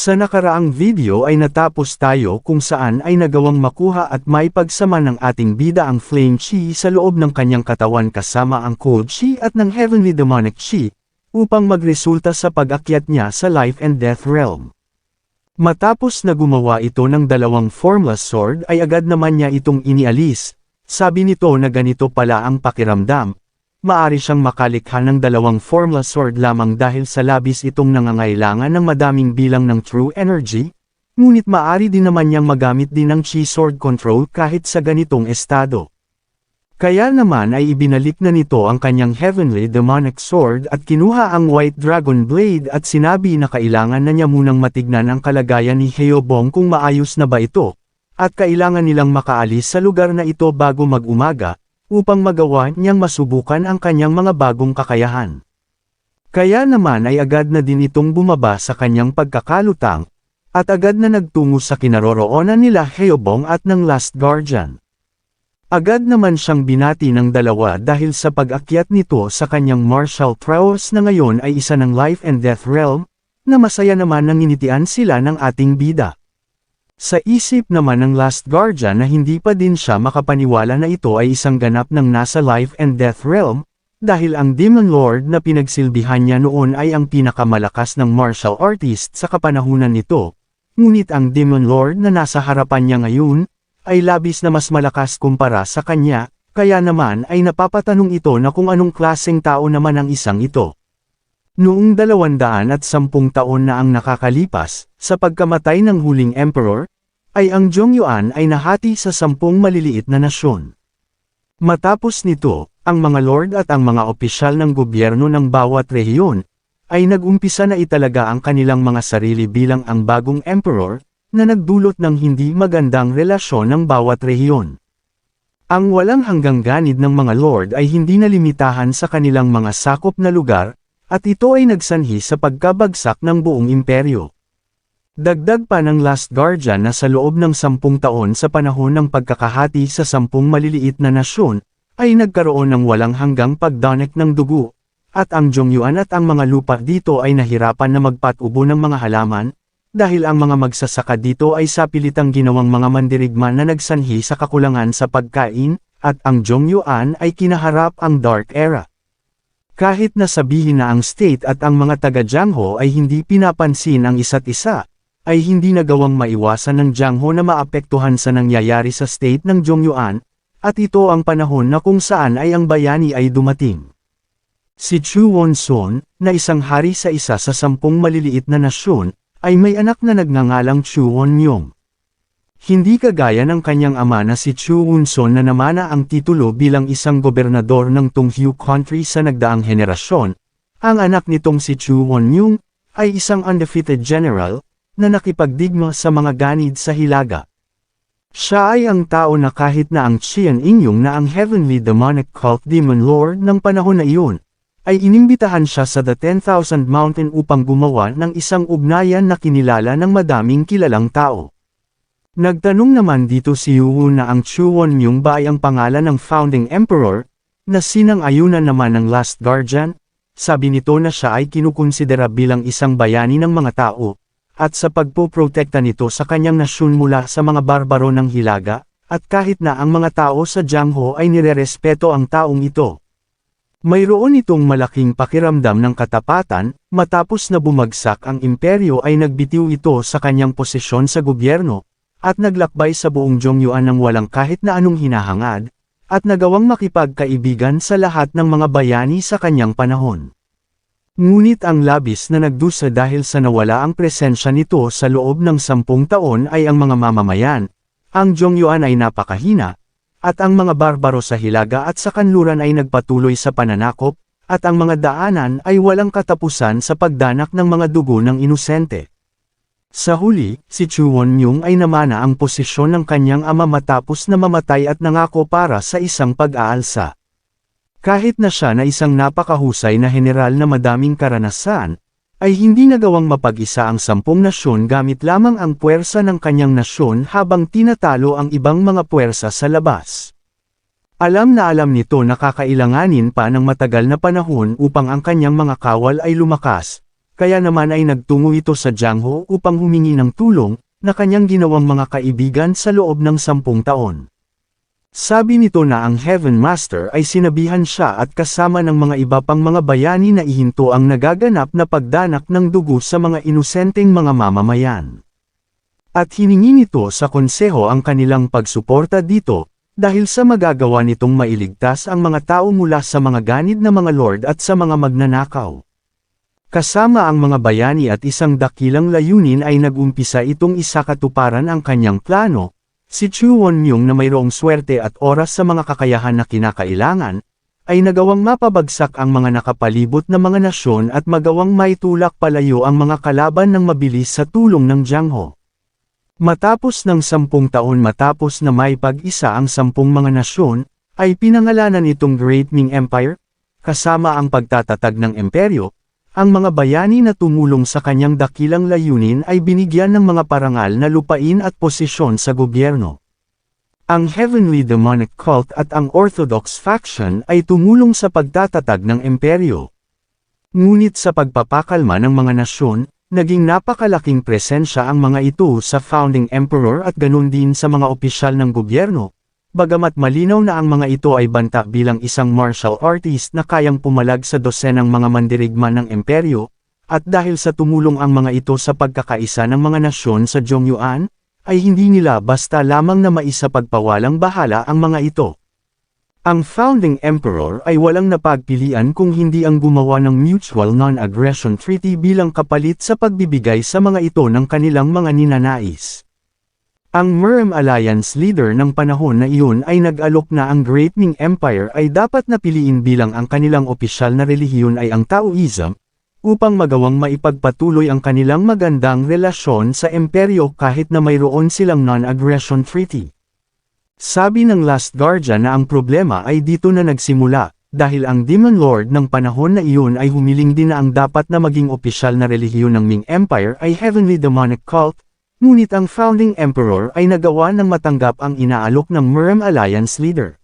Sa nakaraang video ay natapos tayo kung saan ay nagawang makuha at maipagsama ng ating bida ang Flame Chi sa loob ng kanyang katawan kasama ang Cold Chi at ng Heavenly Demonic Chi, upang magresulta sa pag-akyat niya sa Life and Death Realm. Matapos na gumawa ito ng dalawang Formless Sword ay agad naman niya itong inialis. Sabi nito na ganito pala ang pakiramdam. Maari siyang makalikha ng dalawang Formless Sword lamang dahil sa labis itong nangangailangan ng madaming bilang ng True Energy, ngunit maari din naman niyang magamit din ng Chi Sword Control kahit sa ganitong estado. Kaya naman ay ibinalik na nito ang kanyang Heavenly Demonic Sword at kinuha ang White Dragon Blade at sinabi na kailangan na niya munang matignan ang kalagayan ni Heobong kung maayos na ba ito, at kailangan nilang makaalis sa lugar na ito bago mag-umaga, upang magawa niyang masubukan ang kanyang mga bagong kakayahan. Kaya naman ay agad na din itong bumaba sa kanyang pagkakalutang, at agad na nagtungo sa kinaroroonan nila Heobong at ng Last Guardian. Agad naman siyang binati ng dalawa dahil sa pag-akyat nito sa kanyang martial prowess na ngayon ay isa ng Life and Death Realm, na masaya naman nang initian sila ng ating bida. Sa isip naman ng Last Guardian na hindi pa din siya makapaniwala na ito ay isang ganap ng nasa Life and Death Realm, dahil ang Demon Lord na pinagsilbihan niya noon ay ang pinakamalakas ng martial artist sa kapanahunan nito, ngunit ang Demon Lord na nasa harapan niya ngayon, ay labis na mas malakas kumpara sa kanya, kaya naman ay napapatanong ito na kung anong klaseng tao naman ang isang ito. Noong 210 taon na ang nakakalipas, sa pagkamatay ng huling emperor, ay ang Zhongyuan ay nahati sa 10 maliliit na nasyon. Matapos nito, ang mga lord at ang mga opisyal ng gobyerno ng bawat rehiyon, ay nag-umpisa na italaga ang kanilang mga sarili bilang ang bagong emperor, na nagdulot ng hindi magandang relasyon ng bawat rehiyon. Ang walang hanggang ganid ng mga lord ay hindi nalimitahan sa kanilang mga sakop na lugar, at ito ay nagsanhi sa pagkabagsak ng buong imperyo. Dagdag pa ng Last Guardian na sa loob ng 10 taon sa panahon ng pagkakahati sa 10 maliliit na nasyon, ay nagkaroon ng walang hanggang pagdanek ng dugo, at ang Zhongyuan at ang mga lupa dito ay nahirapan na magpatubo ng mga halaman, dahil ang mga magsasaka dito ay sapilitang ginawang mga mandirigma na nagsanhi sa kakulangan sa pagkain, at ang Zhongyuan ay kinaharap ang Dark Era. Kahit na sabihin na ang state at ang mga taga-Jiangho ay hindi pinapansin ang isa't isa, ay hindi nagawang maiwasan ng Jiangho na maapektuhan sa nangyayari sa state ng Zhongyuan, at ito ang panahon na kung saan ay ang bayani ay dumating. Si Chu Wonson, na isang hari sa isa sa 10 maliliit na nasyon, ay may anak na nagngangalang Chu Wonyong. Hindi kagaya ng kanyang ama na si Chu Wonson na namana ang titulo bilang isang gobernador ng Tonghu Country sa nagdaang henerasyon, ang anak nitong si Chu Wonyong, ay isang undefeated general, na nakipagdigma sa mga ganid sa Hilaga. Siya ay ang tao na kahit na ang Qian Ingyong na ang Heavenly Demonic Cult Demon Lord ng panahon na iyon, ay inimbitahan siya sa The 10,000 Mountain upang gumawa ng isang ugnayan na kinilala ng madaming kilalang tao. Nagtanong naman dito si Yu na ang Chu Wonyong ba ay ang pangalan ng founding emperor, na sinang-ayunan naman ng Last Guardian, sabi nito na siya ay kinukonsidera bilang isang bayani ng mga tao, at sa pagpoprotekta nito sa kanyang nasyon mula sa mga barbaro ng Hilaga, at kahit na ang mga tao sa Jiangho ay nirerespeto ang taong ito. Mayroon itong malaking pakiramdam ng katapatan, matapos na bumagsak ang imperyo ay nagbitiw ito sa kanyang posisyon sa gobyerno, at naglakbay sa buong Zhongyuan ng walang kahit na anong hinahangad, at nagawang makipagkaibigan sa lahat ng mga bayani sa kanyang panahon. Ngunit ang labis na nagdusa dahil sa nawala ang presensya nito sa loob ng 10 taon ay ang mga mamamayan. Ang Zhongyuan ay napakahina, at ang mga barbaro sa Hilaga at sa kanluran ay nagpatuloy sa pananakop, at ang mga daanan ay walang katapusan sa pagdanak ng mga dugo ng inosente. Sa huli, si Chu Wonyong ay namana ang posisyon ng kanyang ama matapos na mamatay at nangako para sa isang pag-aalsa. Kahit na siya na isang napakahusay na general na madaming karanasan, ay hindi nagawang mapag-isa ang 10 nasyon gamit lamang ang puwersa ng kanyang nasyon habang tinatalo ang ibang mga puwersa sa labas. Alam na alam nito na kakailanganin pa ng matagal na panahon upang ang kanyang mga kawal ay lumakas, kaya naman ay nagtungo ito sa Jiangho upang humingi ng tulong, na kanyang ginawang mga kaibigan sa loob ng 10 taon. Sabi nito na ang Heaven Master ay sinabihan siya at kasama ng mga iba pang mga bayani na ihinto ang nagaganap na pagdanak ng dugo sa mga inosenteng mga mamamayan. At hiningi nito sa konseho ang kanilang pagsuporta dito, dahil sa magagawa nitong mailigtas ang mga tao mula sa mga ganid na mga lord at sa mga magnanakaw. Kasama ang mga bayani at isang dakilang layunin ay nagumpisa itong isakatuparan ang kanyang plano. Si Chu Wonmyong na mayroong swerte at oras sa mga kakayahan na kinakailangan, ay nagawang mapabagsak ang mga nakapalibot na mga nasyon at magawang maitulak palayo ang mga kalaban ng mabilis sa tulong ng Jiangho. Matapos ng 10 taon matapos na maipag-isa ang 10 mga nasyon, ay pinangalanan itong Great Ming Empire, kasama ang pagtatatag ng imperyo. Ang mga bayani na tumulong sa kanyang dakilang layunin ay binigyan ng mga parangal na lupain at posisyon sa gobyerno. Ang Heavenly Demonic Cult at ang Orthodox faction ay tumulong sa pagtatatag ng imperyo. Ngunit sa pagpapakalma ng mga nasyon, naging napakalaking presensya ang mga ito sa founding emperor at ganun din sa mga opisyal ng gobyerno. Bagamat malinaw na ang mga ito ay banta bilang isang martial artist na kayang pumalag sa dosenang mga mandirigma ng imperyo, at dahil sa tumulong ang mga ito sa pagkakaisa ng mga nasyon sa Zhongyuan, ay hindi nila basta lamang na maisapagpawalang bahala ang mga ito. Ang founding emperor ay walang napagpilian kung hindi ang gumawa ng Mutual Non-Aggression Treaty bilang kapalit sa pagbibigay sa mga ito ng kanilang mga ninanais. Ang Murem Alliance leader ng panahon na iyon ay nag-alok na ang Great Ming Empire ay dapat na piliin bilang ang kanilang opisyal na relihiyon ay ang Taoism, upang magawang maipagpatuloy ang kanilang magandang relasyon sa imperyo kahit na mayroon silang non-aggression treaty. Sabi ng Last Guardian na ang problema ay dito na nagsimula, dahil ang Demon Lord ng panahon na iyon ay humiling din na ang dapat na maging opisyal na relihiyon ng Ming Empire ay Heavenly Demonic Cult. Ngunit ang founding emperor ay nagawa ng matanggap ang inaalok ng Murem Alliance leader.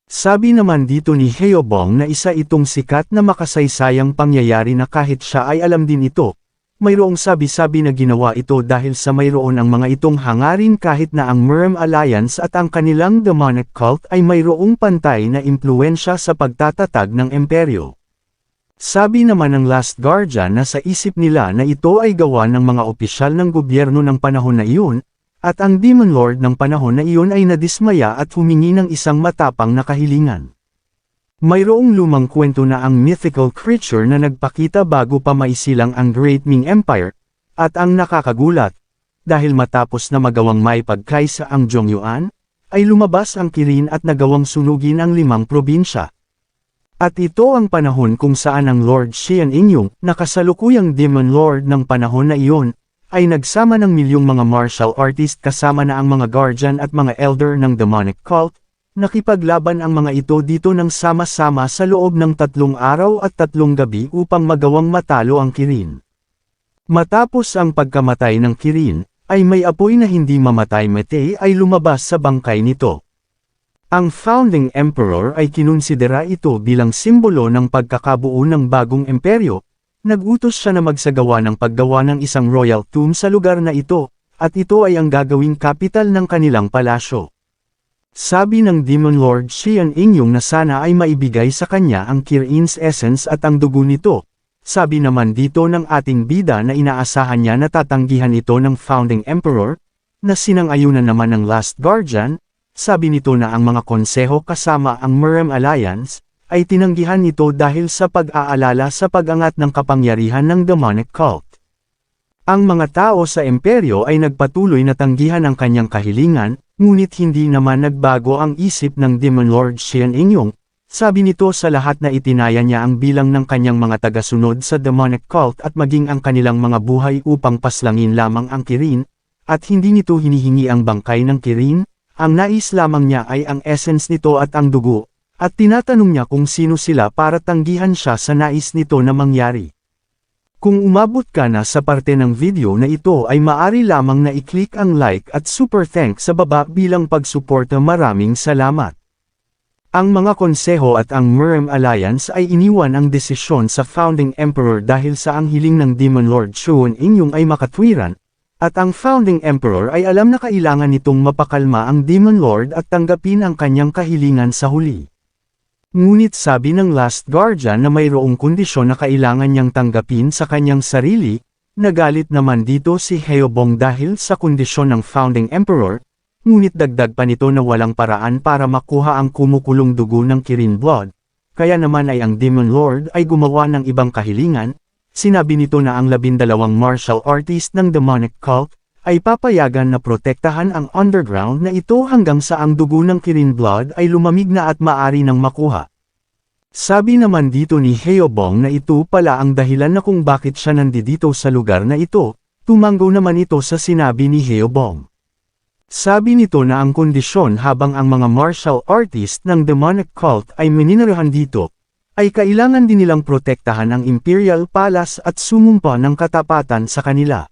Sabi naman dito ni Heobong na isa itong sikat na makasaysayang pangyayari na kahit siya ay alam din ito, mayroong sabi-sabi na ginawa ito dahil sa mayroon ang mga itong hangarin kahit na ang Murem Alliance at ang kanilang demonic cult ay mayroong pantay na impluensya sa pagtatatag ng imperyo. Sabi naman ng Last Guardian na sa isip nila na ito ay gawa ng mga opisyal ng gobyerno ng panahon na iyon, at ang Demon Lord ng panahon na iyon ay nadismaya at humingi ng isang matapang na kahilingan. Mayroong lumang kwento na ang mythical creature na nagpakita bago pa maisilang ang Great Ming Empire, at ang nakakagulat, dahil matapos na magawang maipagkaisa ang Zhongyuan, ay lumabas ang Kirin at nagawang sunugin ang 5 probinsya. At ito ang panahon kung saan ang Lord Xian Ingyong, na kasalukuyang Demon Lord ng panahon na iyon, ay nagsama ng milyong mga martial artist kasama na ang mga guardian at mga elder ng demonic cult, nakipaglaban ang mga ito dito ng sama-sama sa loob ng 3 araw at 3 gabi upang magawang matalo ang Kirin. Matapos ang pagkamatay ng Kirin, ay may apoy na hindi mamatay-matay ay lumabas sa bangkay nito. Ang founding emperor ay kinonsidera ito bilang simbolo ng pagkakabuo ng bagong imperyo. Nag-utos siya na magsagawa ng paggawa ng isang royal tomb sa lugar na ito, at ito ay ang gagawing kapital ng kanilang palasyo. Sabi ng Demon Lord Xian Ingyong na sana ay maibigay sa kanya ang Kirin's essence at ang dugo nito. Sabi naman dito ng ating bida na inaasahan niya na tatanggihan ito ng founding emperor, na sinang-ayunan naman ng Last Guardian. Sabi nito na ang mga konseho kasama ang Murem Alliance, ay tinanggihan nito dahil sa pag-aalala sa pag-angat ng kapangyarihan ng demonic cult. Ang mga tao sa imperyo ay nagpatuloy na tanggihan ang kanyang kahilingan, ngunit hindi naman nagbago ang isip ng Demon Lord Xian Ingyong. Sabi nito sa lahat na itinaya niya ang bilang ng kanyang mga tagasunod sa demonic cult at maging ang kanilang mga buhay upang paslangin lamang ang Kirin, at hindi nito hinihingi ang bangkay ng Kirin. Ang nais lamang niya ay ang essence nito at ang dugo, at tinatanong niya kung sino sila para tanggihan siya sa nais nito na mangyari. Kung umabot ka na sa parte ng video na ito ay maari lamang na i-click ang like at super thanks sa baba bilang pagsuporta. Maraming salamat. Ang mga konseho at ang Murem Alliance ay iniwan ang desisyon sa Founding Emperor dahil sa ang hiling ng Demon Lord Chuan Inyong ay makatwiran, at ang Founding Emperor ay alam na kailangan nitong mapakalma ang Demon Lord at tanggapin ang kanyang kahilingan sa huli. Ngunit sabi ng Last Guardian na mayroong kondisyon na kailangan niyang tanggapin sa kanyang sarili, nagalit naman dito si Heobong dahil sa kondisyon ng Founding Emperor, ngunit dagdag pa nito na walang paraan para makuha ang kumukulong dugo ng Kirin Blood, kaya naman ay ang Demon Lord ay gumawa ng ibang kahilingan. Sinabi nito na ang 12 martial artist ng demonic cult ay papayagan na protektahan ang underground na ito hanggang sa ang dugo ng Kirin Blood ay lumamig na at maari nang makuha. Sabi naman dito ni Heobong na ito pala ang dahilan na kung bakit siya nandito sa lugar na ito, tumanggo naman ito sa sinabi ni Heobong. Sabi nito na ang kondisyon habang ang mga martial artist ng demonic cult ay mininirahan dito, ay kailangan din nilang protektahan ang Imperial Palace at sumumpa ng katapatan sa kanila.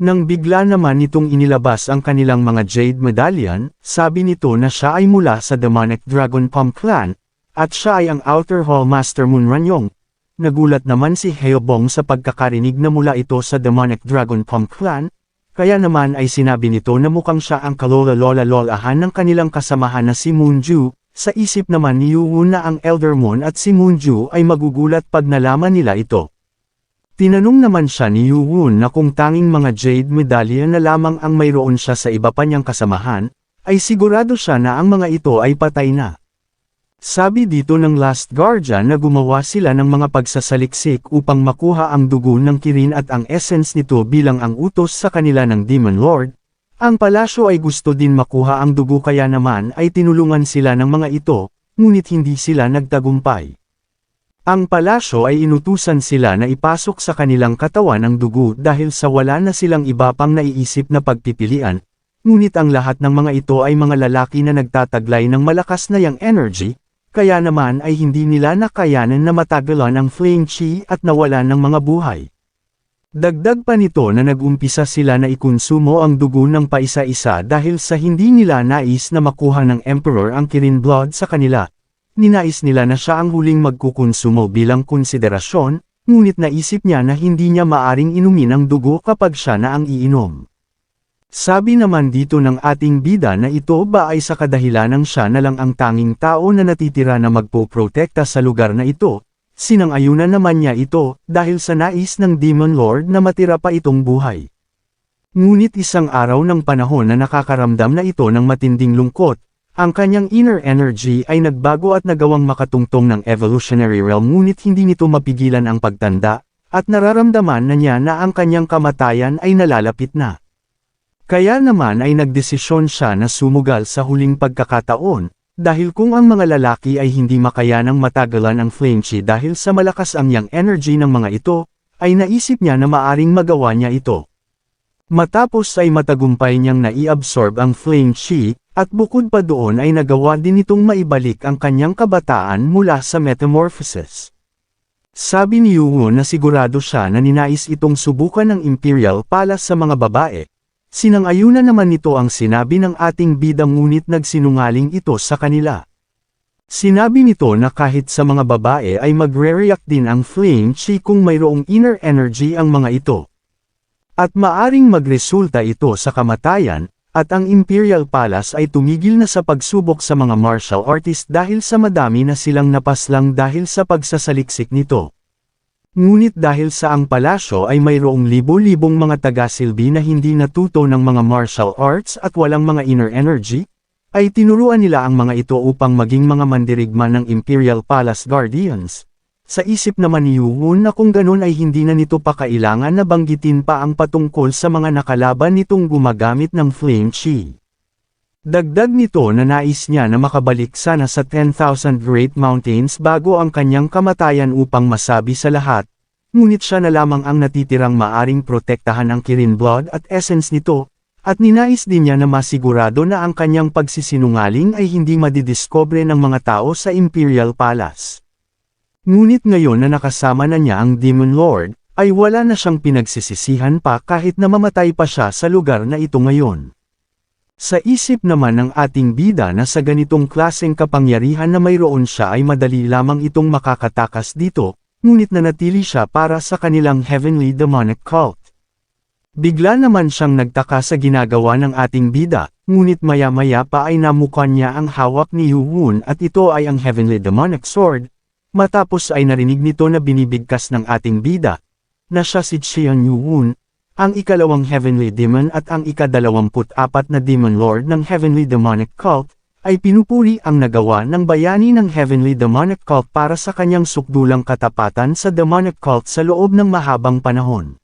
Nang bigla naman nitong inilabas ang kanilang mga Jade Medallion, sabi nito na siya ay mula sa Demonic Dragon Palm Clan, at siya ay ang Outer Hall Master Moon Ranyong. Nagulat naman si Heobong sa pagkakarinig na mula ito sa Demonic Dragon Palm Clan, kaya naman ay sinabi nito na mukhang siya ang kalola-lola-lolahan ng kanilang kasamahan na si Moonju. Sa isip naman ni Yuwon na ang Elder Moon at si Moonju ay magugulat pag nalaman nila ito. Tinanong naman siya ni Yuwon na kung tanging mga Jade Medallion na lamang ang mayroon siya sa iba pa niyang kasamahan, ay sigurado siya na ang mga ito ay patay na. Sabi dito ng Last Guardian na gumawa sila ng mga pagsasaliksik upang makuha ang dugo ng Kirin at ang essence nito bilang ang utos sa kanila ng Demon Lord. Ang palasyo ay gusto din makuha ang dugo kaya naman ay tinulungan sila ng mga ito, ngunit hindi sila nagtagumpay. Ang palasyo ay inutusan sila na ipasok sa kanilang katawan ang dugo dahil sa wala na silang iba pang naiisip na pagpipilian, ngunit ang lahat ng mga ito ay mga lalaki na nagtataglay ng malakas na yang energy, kaya naman ay hindi nila nakayanan na matagalan ang flame chi at nawalan ng mga buhay. Dagdag pa nito na nag-umpisa sila na ikonsumo ang dugo ng paisa-isa dahil sa hindi nila nais na makuha ng Emperor ang Kirin Blood sa kanila. Ninais nila na siya ang huling magkukonsumo bilang konsiderasyon, ngunit naisip niya na hindi niya maaring inumin ang dugo kapag siya na ang iinom. Sabi naman dito ng ating bida na ito ba ay sa kadahilanang siya na lang ang tanging tao na natitira na magpoprotekta sa lugar na ito, sinang-ayunan naman niya ito dahil sa nais ng Demon Lord na matira pa itong buhay. Ngunit isang araw ng panahon na nakakaramdam na ito ng matinding lungkot, ang kanyang inner energy ay nagbago at nagawang makatungtong ng evolutionary realm ngunit hindi nito mapigilan ang pagtanda, at nararamdaman na niya na ang kanyang kamatayan ay nalalapit na. Kaya naman ay nagdesisyon siya na sumugal sa huling pagkakataon, dahil kung ang mga lalaki ay hindi makayanang matagalan ang flame chi dahil sa malakas ang yang energy ng mga ito, ay naisip niya na maaring magawa niya ito. Matapos ay matagumpay niyang nai-absorb ang flame chi, at bukod pa doon ay nagawa din itong maibalik ang kanyang kabataan mula sa metamorphosis. Sabi ni Yuwon na sigurado siya na ninais itong subukan ng Imperial Palace sa mga babae. Sinang-ayunan naman nito ang sinabi ng ating bida ngunit nagsinungaling ito sa kanila. Sinabi nito na kahit sa mga babae ay magre-react din ang flame chi kung mayroong inner energy ang mga ito. At maaring magresulta ito sa kamatayan, at ang Imperial Palace ay tumigil na sa pagsubok sa mga martial artist dahil sa madami na silang napaslang dahil sa pagsasaliksik nito. Ngunit dahil sa ang palasyo ay mayroong libo-libong mga taga-silbi na hindi natuto ng mga martial arts at walang mga inner energy, ay tinuruan nila ang mga ito upang maging mga mandirigma ng Imperial Palace Guardians. Sa isip naman ni Yuwon na kung ganun ay hindi na nito pa kailangan na banggitin pa ang patungkol sa mga nakalaban nitong gumagamit ng flame chi. Dagdag nito na nais niya na makabalik sana sa 10,000 Great Mountains bago ang kanyang kamatayan upang masabi sa lahat, ngunit siya na lamang ang natitirang maaring protektahan ang Kirin Blood at essence nito, at ninais din niya na masigurado na ang kanyang pagsisinungaling ay hindi madidiscover ng mga tao sa Imperial Palace. Ngunit ngayon na nakasama na niya ang Demon Lord, ay wala na siyang pinagsisisihan pa kahit na mamatay pa siya sa lugar na ito ngayon. Sa isip naman ng ating bida na sa ganitong klaseng kapangyarihan na mayroon siya ay madali lamang itong makakatakas dito, ngunit nanatili siya para sa kanilang heavenly demonic cult. Bigla naman siyang nagtaka sa ginagawa ng ating bida, ngunit maya-maya pa ay namukan niya ang hawak ni Yu-Woon at ito ay ang heavenly demonic sword, matapos ay narinig nito na binibigkas ng ating bida, na siya si Cheon Yu-Woon, ang ikalawang heavenly demon at ang ika-24 na demon lord ng heavenly demonic cult, ay pinupuri ang nagawa ng bayani ng heavenly demonic cult para sa kanyang sukdulang katapatan sa demonic cult sa loob ng mahabang panahon.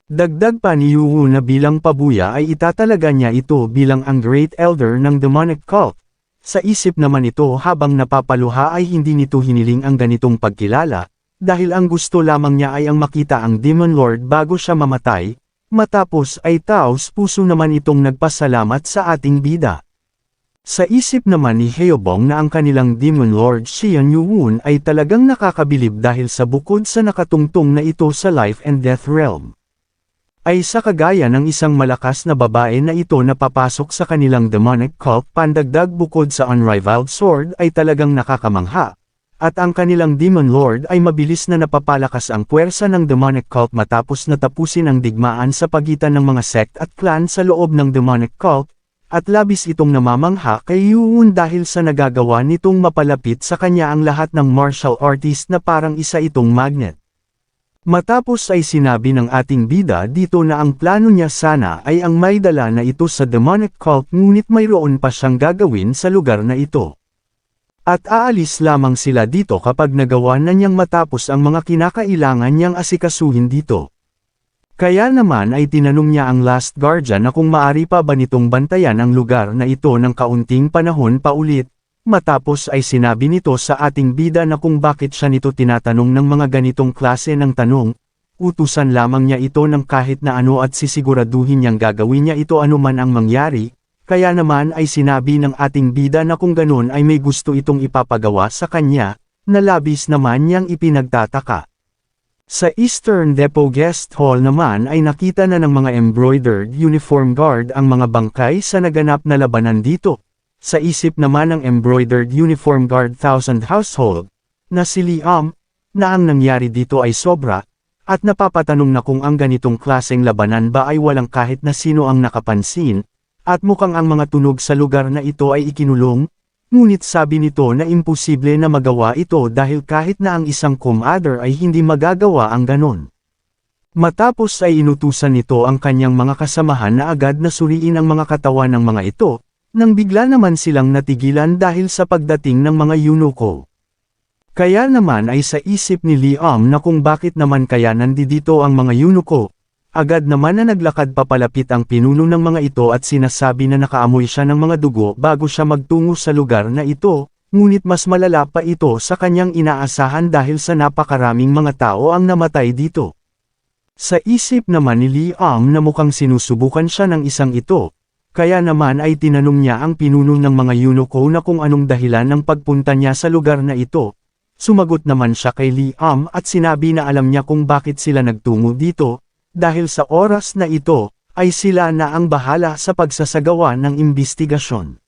Dagdag pa ni Yu-Woon na bilang pabuya ay itatalaga niya ito bilang ang Great Elder ng demonic cult. Sa isip naman ito habang napapaluha ay hindi nito hiniling ang ganitong pagkilala, dahil ang gusto lamang niya ay ang makita ang Demon Lord bago siya mamatay, matapos ay taos puso naman itong nagpasalamat sa ating bida. Sa isip naman ni Hyobong na ang kanilang Demon Lord Cheon Yu-Woon ay talagang nakakabilib dahil sa bukod sa nakatungtong na ito sa life and death realm, ay sa kagaya ng isang malakas na babae na ito na papasok sa kanilang demonic cult pandagdag bukod sa unrivaled sword ay talagang nakakamangha, at ang kanilang demon lord ay mabilis na napapalakas ang puwersa ng demonic cult matapos na tapusin ang digmaan sa pagitan ng mga sect at clan sa loob ng demonic cult, at labis itong namamangha kay Yu-Woon dahil sa nagagawa nitong mapalapit sa kanya ang lahat ng martial artist na parang isa itong magnet. Matapos ay sinabi ng ating bida dito na ang plano niya sana ay ang may dala na ito sa demonic cult ngunit mayroon pa siyang gagawin sa lugar na ito. At aalis lamang sila dito kapag nagawa na niyang matapos ang mga kinakailangan niyang asikasuhin dito. Kaya naman ay tinanong niya ang Last Guardian na kung maari pa ba nitong bantayan ang lugar na ito ng kaunting panahon paulit. Matapos ay sinabi nito sa ating bida na kung bakit siya nito tinatanong ng mga ganitong klase ng tanong, utusan lamang niya ito ng kahit na ano at sisiguraduhin niyang gagawin niya ito anuman ang mangyari, kaya naman ay sinabi ng ating bida na kung ganun ay may gusto itong ipapagawa sa kanya, na labis naman niyang ipinagtataka. Sa Eastern Depot Guest Hall naman ay nakita na ng mga embroidered uniform guard ang mga bangkay sa naganap na labanan dito. Sa isip naman ng embroidered uniform guard Thousand Household, na si Liam, na ang nangyari dito ay sobra, at napapatanong na kung ang ganitong klaseng labanan ba ay walang kahit na sino ang nakapansin, at mukhang ang mga tunog sa lugar na ito ay ikinulong, ngunit sabi nito na imposible na magawa ito dahil kahit na ang isang commander ay hindi magagawa ang ganon. Matapos ay inutusan nito ang kanyang mga kasamahan na agad na suriin ang mga katawan ng mga ito, nang bigla naman silang natigilan dahil sa pagdating ng mga eunuko. Kaya naman ay sa isip ni Liam na kung bakit naman kaya nandito ang mga eunuko, agad naman na naglakad papalapit ang pinuno ng mga ito at sinasabi na nakaamoy siya ng mga dugo bago siya magtungo sa lugar na ito, ngunit mas malala pa ito sa kanyang inaasahan dahil sa napakaraming mga tao ang namatay dito. Sa isip naman ni Liam na mukhang sinusubukan siya ng isang ito, kaya naman ay tinanong niya ang pinuno ng mga eunuko na kung anong dahilan ng pagpunta niya sa lugar na ito. Sumagot naman siya kay Liam at sinabi na alam niya kung bakit sila nagtungo dito, dahil sa oras na ito, ay sila na ang bahala sa pagsasagawa ng imbestigasyon.